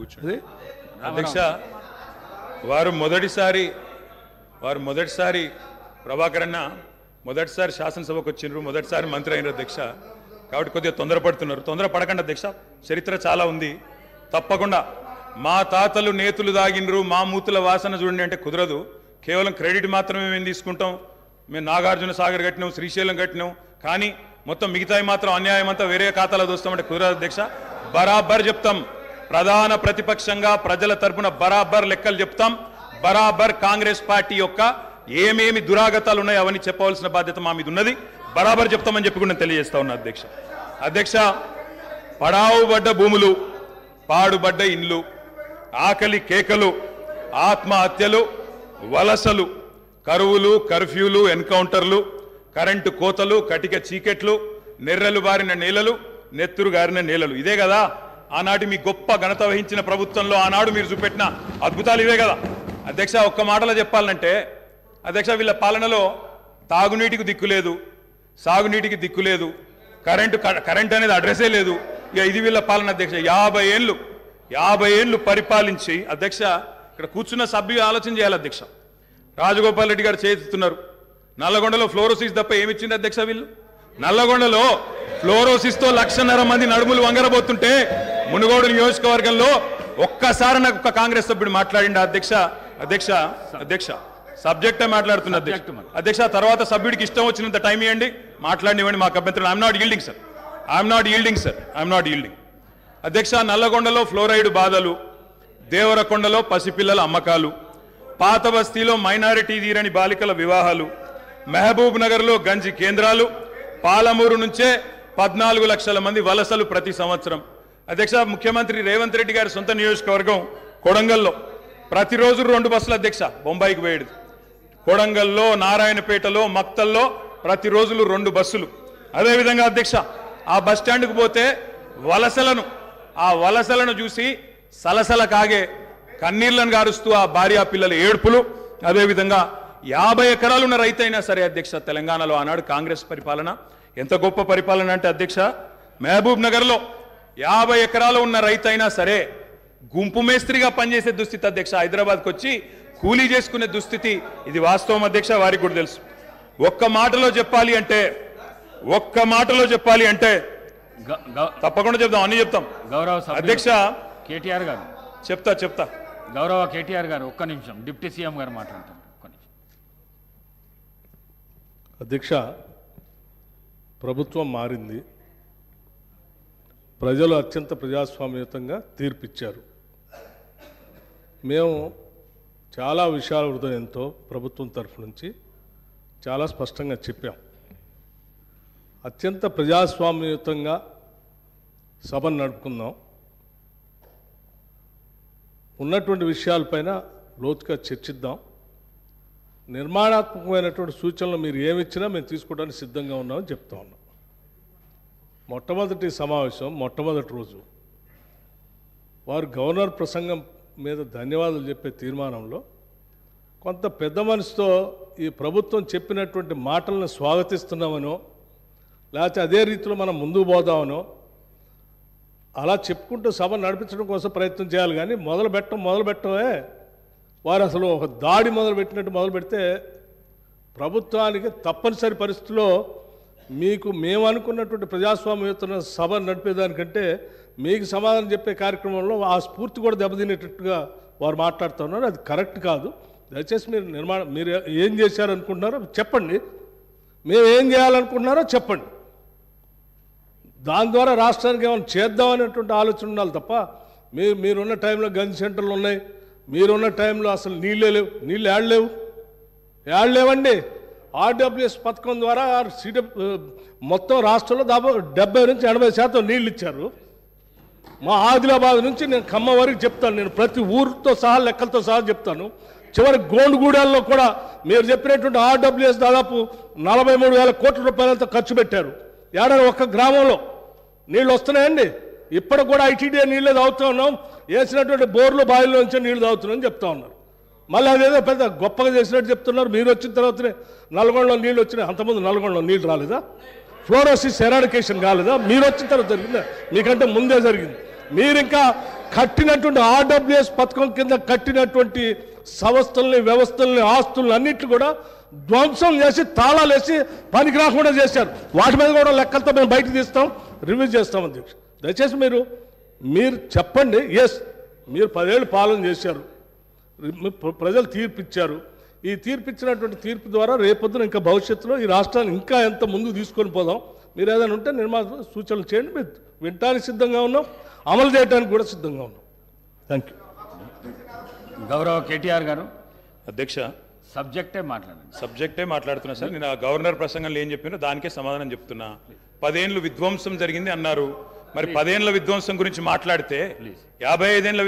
కూర్చోండి అధ్యక్ష. వారు మొదటిసారి ప్రభాకర్ అన్న మొదటిసారి శాసనసభకు వచ్చినారు, మొదటిసారి మంత్రి అయినారు అధ్యక్ష. కాబట్టి కొద్దిగా తొందరపడుతున్నారు. తొందరపడకండి అధ్యక్ష, చరిత్ర చాలా ఉంది. తప్పకుండా మా తాతలు నేతులు దాగినరు, మా మూతుల వాసన చూడండి అంటే కుదరదు. కేవలం క్రెడిట్ మాత్రమే మేము తీసుకుంటాం. మేము నాగార్జున సాగర్ కట్టినాం, శ్రీశైలం కట్టినాం, కానీ మొత్తం మిగతాయి మాత్రం అన్యాయం అంతా వేరే ఖాతాలో దోస్తామంటే కుదరదు అధ్యక్ష. బరాబర్ చెప్తాం, ప్రధాన ప్రతిపక్షంగా ప్రజల తరపున బరాబర్ లెక్కలు చెప్తాం. బరాబర్ కాంగ్రెస్ పార్టీ యొక్క ఏమేమి దురాగతాలు ఉన్నాయో అవన్నీ చెప్పవలసిన బాధ్యత మా మీద ఉన్నది. బరాబర్ చెప్తామని చెప్పి కూడా నేను తెలియజేస్తా ఉన్నా అధ్యక్ష. అధ్యక్ష, పడావుబడ్డ భూములు, పాడుబడ్డ ఇండ్లు, ఆకలి కేకలు, ఆత్మహత్యలు, వలసలు, కరువులు, కర్ఫ్యూలు, ఎన్కౌంటర్లు, కరెంటు కోతలు, కటిక చీకెట్లు, నెర్రెలు బారిన నేలలు, నెత్తురు గారిన నేలలు, ఇదే కదా ఆనాటి మీ గొప్ప ఘనత వహించిన ప్రభుత్వంలో ఆనాడు మీరు చూపెట్టిన అద్భుతాలు ఇవే కదా అధ్యక్ష. ఒక్క మాటలో చెప్పాలంటే అధ్యక్ష, వీళ్ళ పాలనలో తాగునీటికి దిక్కు లేదు, సాగునీటికి దిక్కు లేదు, కరెంట్ అనేది అడ్రస్సే లేదు. ఇక ఇది వీళ్ళ పాలన అధ్యక్ష. 50 ఏళ్ళు పరిపాలించి అధ్యక్ష, ఇక్కడ కూర్చున్న సభ్యులు ఆలోచన చేయాలి అధ్యక్ష. రాజగోపాల్ రెడ్డి గారు చేస్తున్నారు. నల్లగొండలో ఫ్లోరోసిస్ తప్ప ఏమిచ్చింది అధ్యక్ష వీళ్ళు? నల్లగొండలో ఫ్లోరోసిస్తో 1,50,000 మంది నడుములు వంగరబోతుంటే మునుగోడు నియోజకవర్గంలో ఒక్కసారి నాకు ఒక కాంగ్రెస్ సభ్యుడు మాట్లాడిండా అధ్యక్ష? అధ్యక్ష సబ్జెక్టే మాట్లాడుతున్నా అధ్యక్ష. తర్వాత సభ్యుడికి ఇష్టం వచ్చినంత టైం ఇవ్వండి, మాట్లాడినివ్వండి, మాకు అభ్యంతరం. I'm not yielding. అధ్యక్ష, నల్లగొండలో ఫ్లోరైడ్ బాధలు, దేవరకొండలో పసిపిల్లల అమ్మకాలు, పాత బస్తీలో మైనారిటీ తీరని బాలికల వివాహాలు, మహబూబ్ నగర్లో గంజి కేంద్రాలు, పాలమూరు నుంచే 14 లక్షల మంది వలసలు ప్రతి సంవత్సరం. అధ్యక్ష, ముఖ్యమంత్రి రేవంత్ రెడ్డి గారి సొంత నియోజకవర్గం కొడంగల్లో ప్రతిరోజు 2 బస్సులు అధ్యక్ష బొంబాయికి పోయేది. కొడంగల్లో, నారాయణపేటలో, మక్తల్లో ప్రతిరోజు 2 బస్సులు. అదేవిధంగా అధ్యక్ష, ఆ బస్ స్టాండ్కు పోతే ఆ వలసలను చూసి సలసల కాగే కన్నీళ్లను గారుస్తూ ఆ భార్యా పిల్లల ఏడుపులు. అదేవిధంగా 50 ఎకరాలు ఉన్న రైతైనా సరే అధ్యక్ష, తెలంగాణలో ఆనాడు కాంగ్రెస్ పరిపాలన ఎంత గొప్ప పరిపాలన అంటే అధ్యక్ష, మహబూబ్ నగర్లో 50 ఎకరాలు ఉన్న రైతైనా సరే గుంపు మేస్త్రిగా పనిచేసే దుస్థితి అధ్యక్ష. హైదరాబాద్కి వచ్చి కూలీ చేసుకునే దుస్థితి. ఇది వాస్తవం అధ్యక్ష, వారికి కూడా తెలుసు. ఒక్క మాటలో చెప్పాలి అంటే తప్పకుండా చెప్తాం, అన్ని చెప్తాం. గౌరవ అధ్యక్ష కేటీఆర్ గారు చెప్తా. గౌరవ కేటీఆర్ గారు ఒక్క నిమిషం, డిప్యూటీ సీఎం గారు మాట్లాడతారు. అధ్యక్ష, ప్రభుత్వం మారింది, ప్రజలు అత్యంత ప్రజాస్వామ్యయుతంగా తీర్పిచ్చారు. మేము చాలా విషయాల హృదయంతో ప్రభుత్వం తరఫు నుంచి చాలా స్పష్టంగా చెప్పాం. అత్యంత ప్రజాస్వామ్యయుతంగా సభను నడుపుకుందాం, ఉన్నటువంటి విషయాలపైన లోతుగా చర్చిద్దాం, నిర్మాణాత్మకమైనటువంటి సూచనలు మీరు ఏమిచ్చినా మేము తీసుకోవడానికి సిద్ధంగా ఉన్నామని చెప్తా ఉన్నాం. మొట్టమొదటి సమావేశం, మొట్టమొదటి రోజు వారు గవర్నర్ ప్రసంగం మీద ధన్యవాదాలు చెప్పే తీర్మానంలో కొంత పెద్ద మనసుతో ఈ ప్రభుత్వం చెప్పినటువంటి మాటలను స్వాగతిస్తున్నామనో, లేకపోతే అదే రీతిలో మనం ముందుకు పోదామనో అలా చెప్పుకుంటూ సభ నడిపించడం కోసం ప్రయత్నం చేయాలి. కానీ మొదలు పెట్టమే వారు అసలు ఒక దాడి మొదలుపెట్టినట్టు మొదలు పెడితే ప్రభుత్వానికి తప్పనిసరి పరిస్థితిలో మేము అనుకున్నటువంటి ప్రజాస్వామ్యయుత సభ నడిపేదానికంటే మీకు సమాధానం చెప్పే కార్యక్రమంలో ఆ స్ఫూర్తి కూడా దెబ్బతినేటట్టుగా వారు మాట్లాడుతూ ఉన్నారు. అది కరెక్ట్ కాదు. దయచేసి మీరు ఏం చేశారనుకుంటున్నారో చెప్పండి, మేము ఏం చేయాలనుకుంటున్నారో చెప్పండి. దాని ద్వారా రాష్ట్రానికి ఏమైనా చేద్దామనేటువంటి ఆలోచన ఉండాలి తప్ప మీరున్న టైంలో గన్ సెంటర్లు ఉన్నాయి, మీరున్న టైంలో అసలు నీళ్ళే లేవు. నీళ్ళు ఏడలేవండి. ఆర్డబ్ల్యూఎస్ పథకం ద్వారా మొత్తం రాష్ట్రంలో దాదాపు 70 నుంచి 80% నీళ్ళు ఇచ్చారు. మా ఆదిలాబాద్ నుంచి నేను ఖమ్మం వరకు చెప్తాను, నేను ప్రతి ఊరితో సహా లెక్కలతో సహా చెప్తాను. చివరి గోండుగూడెల్లో కూడా మీరు చెప్పినటువంటి ఆర్డబ్ల్యూఎస్ దాదాపు 43,000 కోట్ల రూపాయలతో ఖర్చు పెట్టారు. ఏడాది ఒక్క గ్రామంలో నీళ్ళు వస్తున్నాయండి. ఇప్పటికి కూడా ఐటీడీఏ నీళ్ళే తాగుతూ ఉన్నాం, వేసినటువంటి బోర్లు బావిలో నుంచే నీళ్లు తాగుతున్నామని చెప్తా ఉన్నారు. మళ్ళీ అదేదో పెద్ద గొప్పగా చేసినట్టు చెప్తున్నారు. మీరు వచ్చిన తర్వాతనే నల్గొండలో నీళ్ళు వచ్చినాయి. అంతకుముందు నల్గొండలో నీళ్ళు రాలేదా? ఫ్లోరోసిస్ ఎరాడికేషన్ కాలేదా? మీరు వచ్చిన తర్వాత జరిగిందా? మీకంటే ముందే జరిగింది. మీరు ఇంకా కట్టినటువంటి ఆర్డబ్ల్యూఎస్ పథకం కింద కట్టినటువంటి సంస్థల్ని వ్యవస్థల్ని ఆస్తుల్ని అన్నిట్లు కూడా ధ్వంసం చేసి తాళాలు వేసి పనికి రాకుండా చేశారు. వాటి మీద కూడా లెక్కలతో మేము బయటకు తీస్తాం, రివ్యూ చేస్తాం అధ్యక్ష. దయచేసి మీరు చెప్పండి. ఎస్, మీరు 10 ఏళ్ళు పాలన చేశారు, ప్రజలు తీర్పిచ్చారు. ఈ తీర్పిచ్చినటువంటి తీర్పు ద్వారా రేపొద్దున ఇంకా భవిష్యత్తులో ఈ రాష్ట్రాన్ని ఇంకా ఎంత ముందుకు తీసుకొని పోదాం. మీరు ఏదైనా ఉంటే సూచనలు చేయండి. మీరు వినటానికి సిద్ధంగా ఉన్నాం, అమలు చేయడానికి కూడా సిద్ధంగా ఉన్నాం. Thank you. గౌరవ కేటీఆర్ గారు అధ్యక్ష, సబ్జెక్టే మాట్లాడుతున్నా సార్. నేను ఆ గవర్నర్ ప్రసంగంలో ఏం చెప్పినో దానికే సమాధానం చెప్తున్నా. 10 ఏళ్ళు విధ్వంసం జరిగింది అన్నారు. మరి 10 ఏళ్ళ విధ్వంసం గురించి మాట్లాడితే 55 ఏళ్ళ